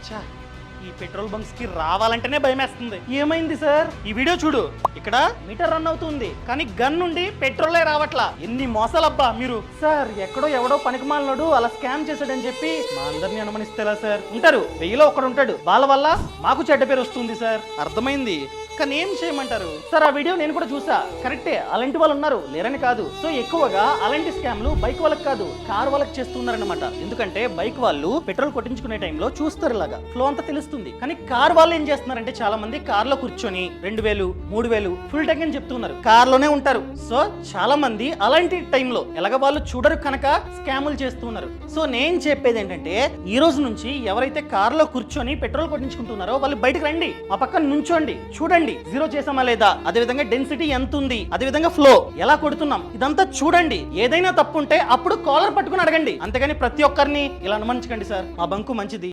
ఛా, ఈ petrol bunks కి రావాలంటేనే భయమేస్తుంది. ఏమైంది సార్? ఈ వీడియో చూడు. ఇక్కడ మీటర్ రన్ అవుతుంది కానీ గన్ నుండి పెట్రోలే రావట్లా. ఎన్ని మోసాలబ్బా మీరు. సార్ ఎక్కడో ఎవడో పనికిమాలినోడు అలా స్కామ్ చేశాడని చెప్పి మా అందరినీ అనుమానిస్తేలా సార్? ఉంటారు, 1000లో ఒక్కడు ఉంటాడు. వాళ్ళ వల్ల మాకు చెడ్డ పేరు వస్తుంది సార్. అర్థమైంది, కానీ ఏం చేయమంటారు సార్? ఆ వీడియో నేను కూడా చూసా. కరెక్టే, అలాంటి వాళ్ళు ఉన్నారు, లేరని కాదు. సో ఎక్కువగా అలాంటి స్కామ్లు బైక్ వాళ్ళకి కాదు, కార్ వాళ్ళకి చేస్తున్నారన్నమాట. ఎందుకంటే బైక్ వాళ్ళు పెట్రోల్ కొట్టించుకునే టైంలో చూస్తారు, ఇలాగా ఫ్లో అంతా తెలుస్తుంది. కానీ కార్ వాళ్ళు ఏం చేస్తున్నారంటే చాలా మంది కార్ లో కూర్చొని 2000, 3000 ఫుల్ ట్యాంక్ అని చెప్తున్నారు. కార్ లోనే ఉంటారు. సో చాలా మంది అలాంటి టైంలో ఎలాగ వాళ్ళు చూడరు కనుక స్కాములు చేస్తున్నారు. సో నేను చెప్పేది ఏంటంటే, ఈ రోజు నుంచి ఎవరైతే కార్ లో కూర్చొని పెట్రోల్ కొట్టించుకుంటున్నారో వాళ్ళు బయటకు రండి, మా పక్కన నుంచోండి, చూడండి జీరో చేసామా లేదా, అదే విధంగా డెన్సిటీ ఎంత ఉంది, అదే విధంగా ఫ్లో ఎలా కొడుతున్నాం, ఇదంతా చూడండి. ఏదైనా తప్పు ఉంటే అప్పుడు కాలర్ పట్టుకుని అడగండి, అంతేగాని ప్రతి ఒక్కరిని ఇలా అనుమానించకండి సార్. మా బంకు మంచిది.